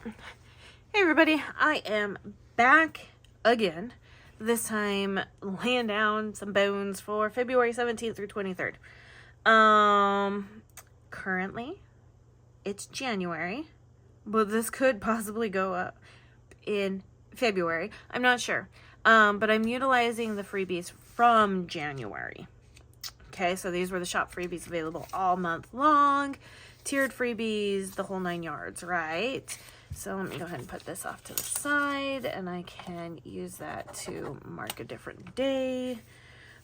Hey everybody, I am back again. This time laying down some bones for February 17th through 23rd. Currently it's January, but this could possibly go up in February. I'm not sure. But I'm utilizing the freebies from January. Okay, so these were the shop freebies available all month long. Tiered freebies, the whole 9 yards, right? So let me go ahead and put this off to the side, and I can use that to mark a different day.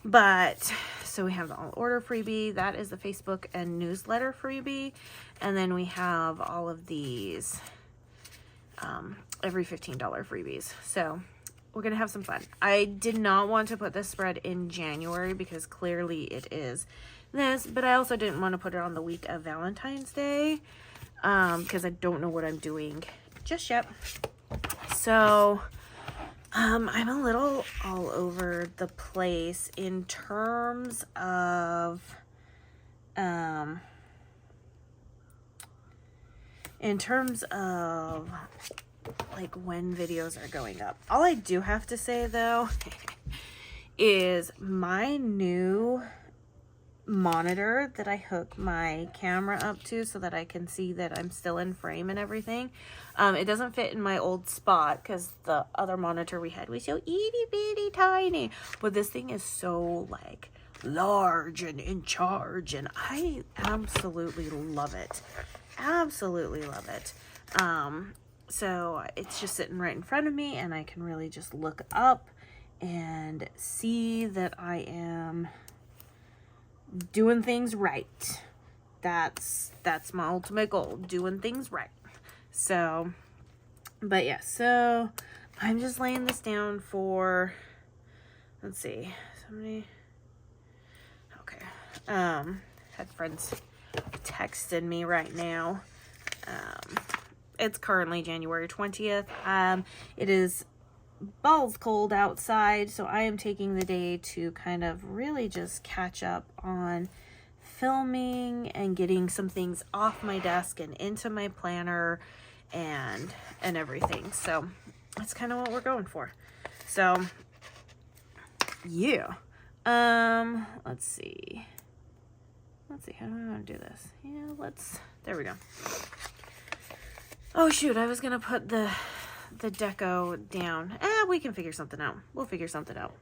But, so we have the all order freebie, that is the Facebook and newsletter freebie. And then we have all of these every $15 freebies. So we're going to have some fun. I did not want to put this spread in January because clearly it is this, but I also didn't want to put it on the week of Valentine's Day because I don't know what I'm doing just yet. So I'm a little all over the place in terms of like when videos are going up. All I do have to say though is my new monitor that I hook my camera up to so that I can see that I'm still in frame and everything. It doesn't fit in my old spot because the other monitor we had was so itty bitty tiny, but this thing is so like large and in charge, and I absolutely love it. Absolutely love it. So it's just sitting right in front of me, and I can really just look up and see that I am doing things right. That's my ultimate goal, doing things right. So, but yeah, so I'm just laying this down for, let's see, somebody, okay, had friends texting me right now. It's currently January 20th. It is balls cold outside, so I am taking the day to kind of really just catch up on filming and getting some things off my desk and into my planner and everything. So that's kind of what we're going for. So yeah, let's see how do I want to do this? Yeah, there we go. Oh shoot, I was gonna put the deco down. We can figure something out. We'll figure something out.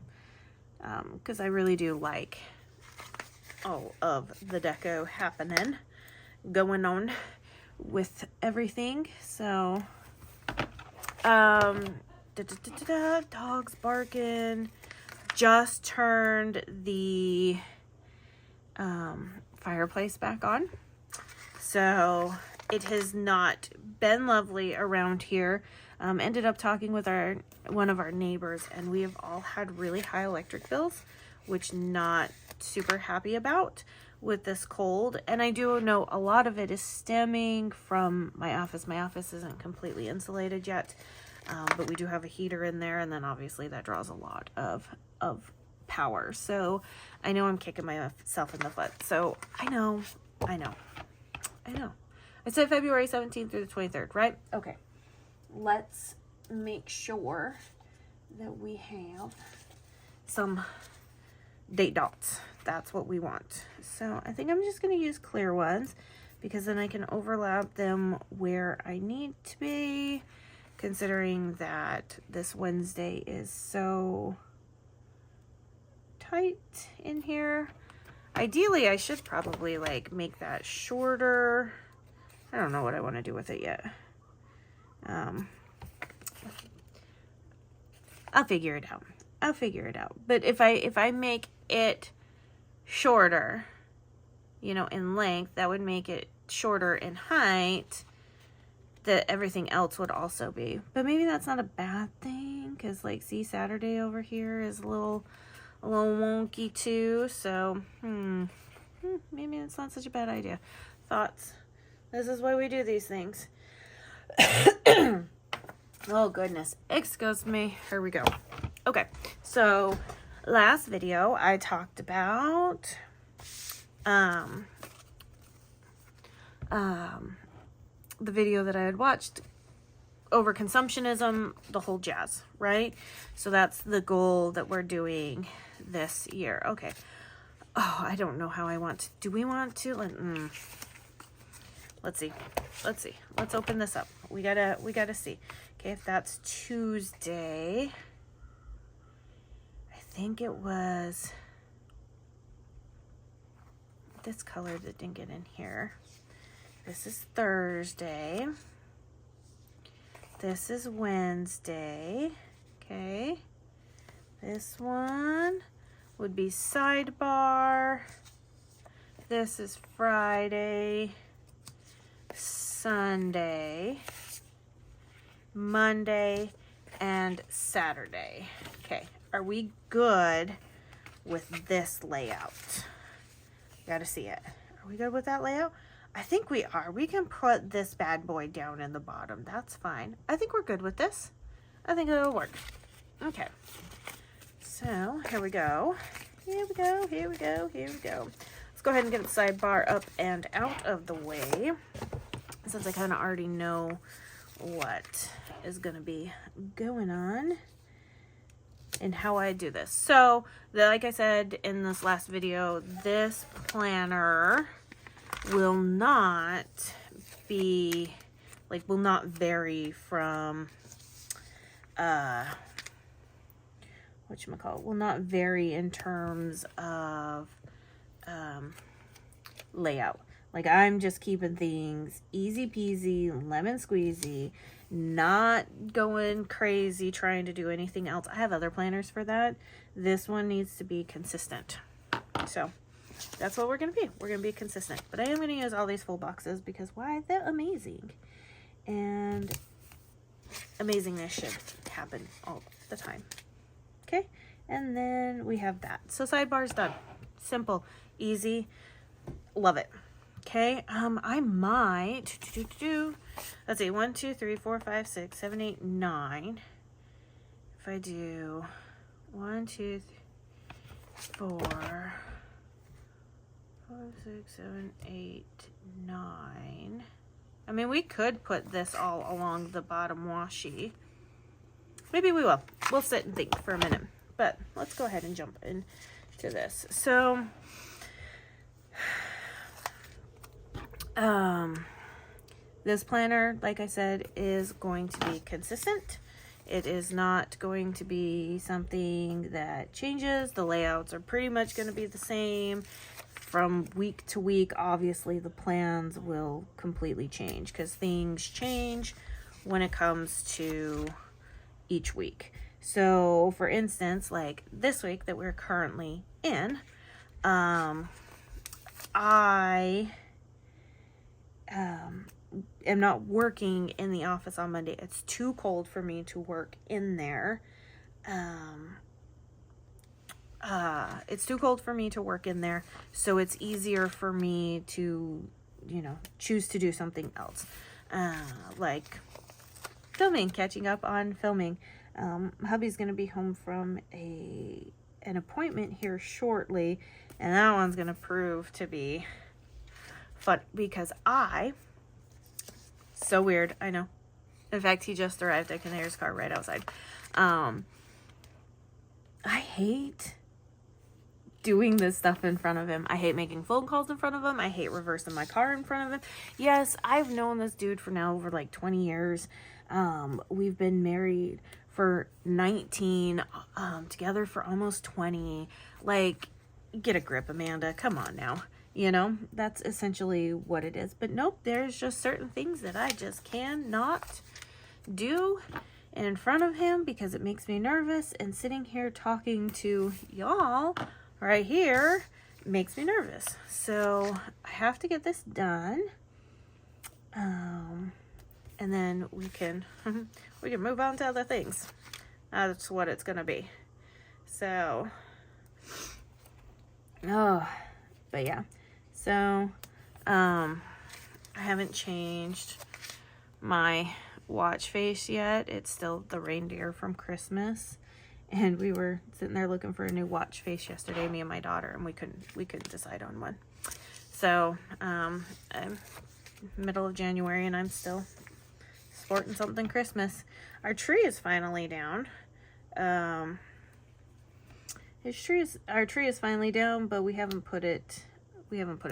Because I really do like all of the deco going on with everything. So, dogs barking. Just turned the fireplace back on. So it has not been lovely around here. Ended up talking with one of our neighbors, and we have all had really high electric bills, which not super happy about with this cold. And I do know a lot of it is stemming from my office. My office isn't completely insulated yet, but we do have a heater in there, and then obviously that draws a lot of power. So I know I'm kicking myself in the foot. So I know. I said February 17th through the 23rd, right? Okay. Let's make sure that we have some date dots. That's what we want. So I think I'm just going to use clear ones because then I can overlap them where I need to be, considering that this Wednesday is so tight in here. Ideally, I should probably like make that shorter. I don't know what I want to do with it yet. I'll figure it out. But if I make it shorter, in length, that would make it shorter in height, that everything else would also be. But maybe that's not a bad thing, because like, see, Saturday over here is a little wonky too. So, maybe it's not such a bad idea. Thoughts? This is why we do these things. Oh goodness, excuse me. Here we go. Okay, so last video I talked about the video that I had watched overconsumptionism, the whole jazz, right? So that's the goal that we're doing this year. Okay. Oh, I don't know how I want to. Do we want to? Let's see. Let's see. Let's open this up. We gotta see. Okay, if that's Tuesday, I think it was this color that didn't get in here. This is Thursday. This is Wednesday. Okay. This one would be sidebar. This is Friday, Sunday, Monday, and Saturday. Okay, are we good with this layout? Gotta see it. Are we good with that layout? I think we are. We can put this bad boy down in the bottom. That's fine. I think we're good with this. I think it'll work. Okay. So here we go. Here we go. Here we go. Here we go. Let's go ahead and get the sidebar up and out of the way, since I kind of already know what is going to be going on and how I do this. So, like I said in this last video, this planner will not be, like, will not vary from, whatchamacallit, will not vary in terms of, layout. Like, I'm just keeping things easy peasy, lemon squeezy, not going crazy trying to do anything else. I have other planners for that. This one needs to be consistent. So that's what we're going to be. We're going to be consistent. But I am going to use all these full boxes because, why? They're amazing. And amazingness should happen all the time. Okay? And then we have that. So sidebar's done. Simple. Easy. Love it. Okay, I might let's see, 1, 2, 3, 4, 5, 6, 7, 8, 9. If I do 1, 2, 3, 4, 5, 6, 7, 8, 9. I mean, we could put this all along the bottom washi. Maybe we will. We'll sit and think for a minute. But let's go ahead and jump into this. So this planner, like I said, is going to be consistent. It is not going to be something that changes. The layouts are pretty much going to be the same from week to week. Obviously, the plans will completely change because things change when it comes to each week. So, for instance, like this week that we're currently in, I am not working in the office on Monday. It's too cold for me to work in there. It's too cold for me to work in there, so it's easier for me to, you know, choose to do something else. Like filming, catching up on filming. Hubby's going to be home from an appointment here shortly, and that one's going to prove to be fun because so weird, I know. In fact, he just arrived. I can hear his car right outside. I hate doing this stuff in front of him. I hate making phone calls in front of him. I hate reversing my car in front of him. Yes, I've known this dude for now over like 20 years. We've been married for 19, together for almost 20. Like, get a grip, Amanda. Come on now. You know, that's essentially what it is. But nope, there's just certain things that I just cannot do in front of him because it makes me nervous. And sitting here talking to y'all right here makes me nervous. So I have to get this done. And then we can move on to other things. That's what it's gonna be. So, but yeah. So, I haven't changed my watch face yet. It's still the reindeer from Christmas. And we were sitting there looking for a new watch face yesterday, me and my daughter, and we couldn't decide on one. So, I'm middle of January and I'm still sporting something Christmas. Our tree is finally down. Our tree is finally down, but we haven't put it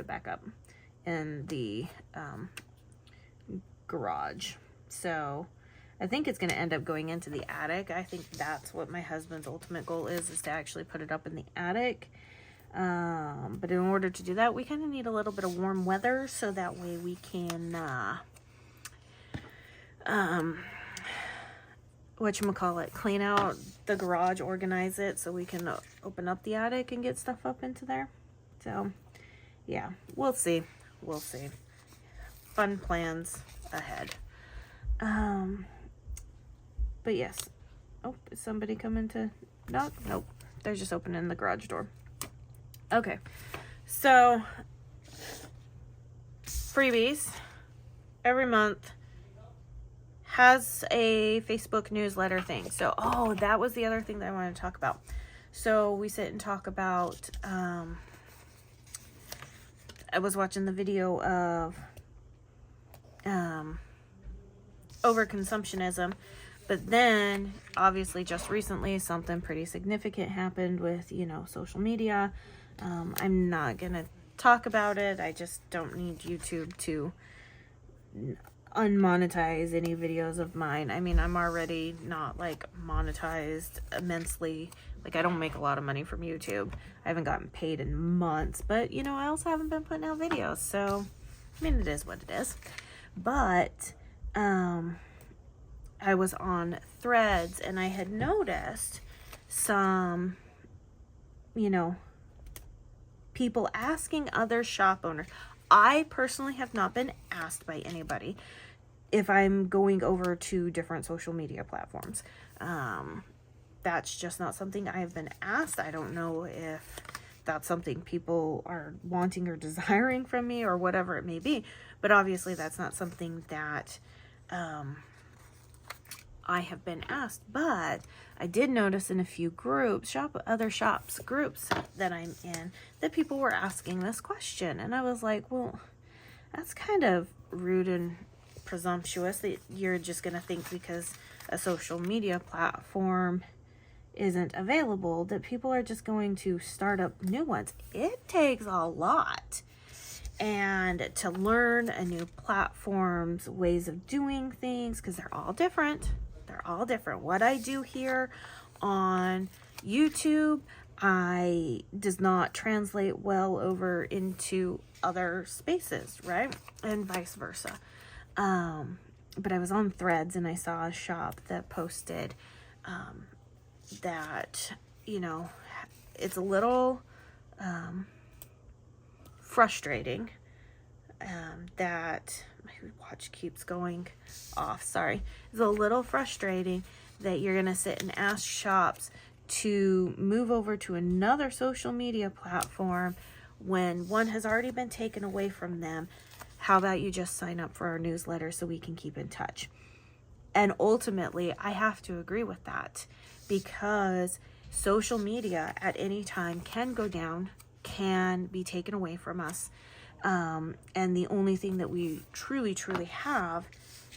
back up in the garage. So I think it's going to end up going into the attic. I think that's what my husband's ultimate goal is to actually put it up in the attic. But in order to do that, we kind of need a little bit of warm weather, so that way we can, whatchamacallit, clean out the garage, organize it, so we can open up the attic and get stuff up into there. So, yeah, we'll see. We'll see. Fun plans ahead. But yes. Oh, is somebody coming to knock? Nope. They're just opening the garage door. Okay. So, Freebies every month has a Facebook newsletter thing. So, oh, that was the other thing that I wanted to talk about. So, we sit and talk about, I was watching the video of overconsumptionism, but then obviously just recently something pretty significant happened with, you know, social media. I'm not gonna talk about it. I just don't need YouTube to unmonetize any videos of mine. I mean, I'm already not like monetized immensely. Like, I don't make a lot of money from YouTube. I haven't gotten paid in months, but you know, I also haven't been putting out videos, so I mean, it is what it is. But I was on Threads and I had noticed some, you know, people asking other shop owners. I personally have not been asked by anybody if I'm going over to different social media platforms. That's just not something I've been asked. I don't know if that's something people are wanting or desiring from me or whatever it may be. But obviously that's not something that I have been asked. But I did notice in a few groups, other shops groups that I'm in, that people were asking this question. And I was like, well, that's kind of rude and presumptuous that you're just going to think because a social media platform isn't available that people are just going to start up new ones. It takes a lot. And to learn a new platform's ways of doing things, because they're all different. They're all different. What I do here on YouTube, does not translate well over into other spaces, right? And vice versa. But I was on Threads and I saw a shop that posted that, you know, it's a little frustrating that my watch keeps going off. Sorry. It's a little frustrating that you're going to sit and ask shops to move over to another social media platform when one has already been taken away from them. How about you just sign up for our newsletter so we can keep in touch? And ultimately, I have to agree with that, because social media at any time can go down, can be taken away from us. And the only thing that we truly have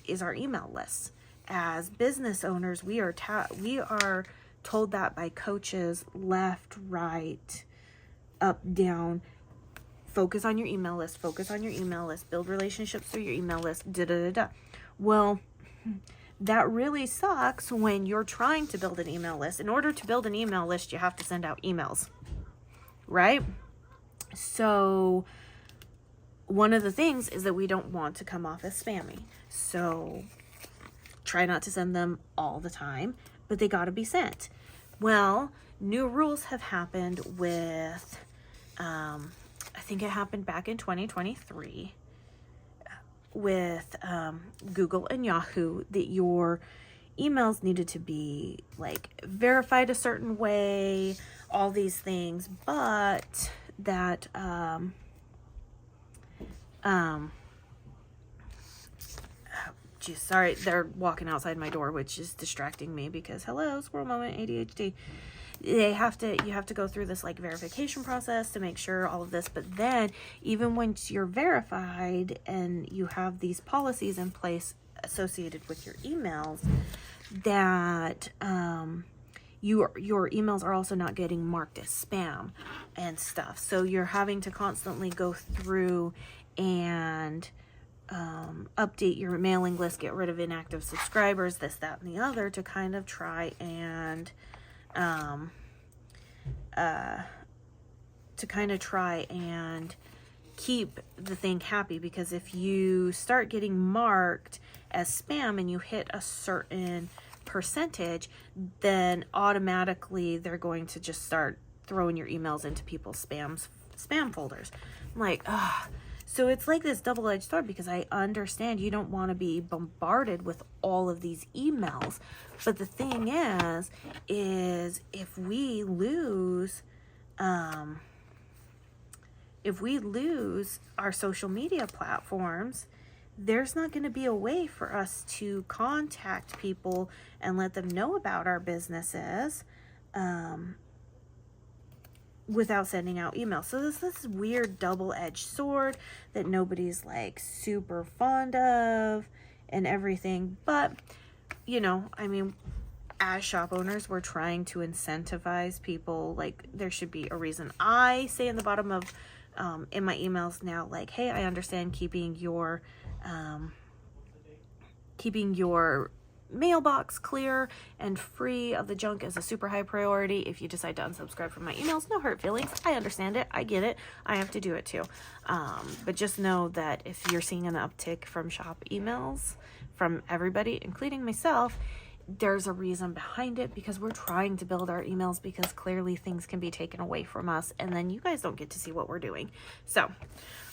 is our email lists. As business owners, we are told that by coaches left, right, up, down. Focus on your email list, focus on your email list, build relationships through your email list, Well, that really sucks when you're trying to build an email list. In order to build an email list, you have to send out emails, right? So one of the things is that we don't want to come off as spammy. So try not to send them all the time, but they got to be sent. Well, new rules have happened with, I think it happened back in 2023 with Google and Yahoo, that your emails needed to be like verified a certain way, all these things, but that geez, sorry, they're walking outside my door, which is distracting me because hello, squirrel moment, ADHD. You have to go through this like verification process to make sure all of this. But then even once you're verified and you have these policies in place, associated with your emails, that your emails are also not getting marked as spam and stuff. So you're having to constantly go through and update your mailing list, get rid of inactive subscribers, this, that, and the other, to kind of try and keep the thing happy. Because if you start getting marked as spam and you hit a certain percentage, then automatically they're going to just start throwing your emails into people's spam folders. I'm like, ugh. So it's like this double-edged sword, because I understand you don't want to be bombarded with all of these emails. But the thing is if we lose our social media platforms, there's not going to be a way for us to contact people and let them know about our businesses without sending out emails. So this weird double-edged sword that nobody's like super fond of and everything. But, you know, I mean, as shop owners, we're trying to incentivize people. Like, there should be a reason. I say in the bottom of in my emails now, like, hey, I understand keeping your mailbox clear and free of the junk is a super high priority. If you decide to unsubscribe from my emails, no hurt feelings. I understand it. I get it. I have to do it too. But just know that if you're seeing an uptick from shop emails from everybody, including myself, there's a reason behind it, because we're trying to build our emails, because clearly things can be taken away from us and then you guys don't get to see what we're doing. So,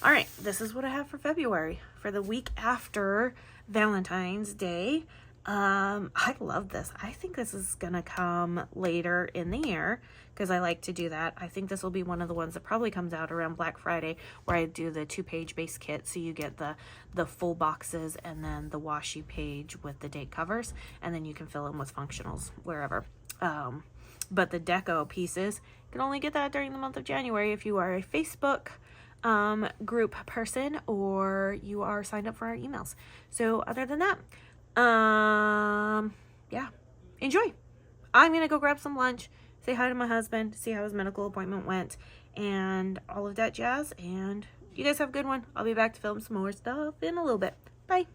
all right, this is what I have for February, for the week after Valentine's Day. I love this. I think this is gonna come later in the year, because I like to do that. I think this will be one of the ones that probably comes out around Black Friday, where I do the 2-page base kit. So you get the full boxes and then the washi page with the date covers, and then you can fill in with functionals wherever. But the deco pieces, you can only get that during the month of January if you are a Facebook group person or you are signed up for our emails. So other than that, yeah, enjoy. I'm gonna go grab some lunch, say hi to my husband, see how his medical appointment went, and all of that jazz. And you guys have a good one. I'll be back to film some more stuff in a little bit. Bye.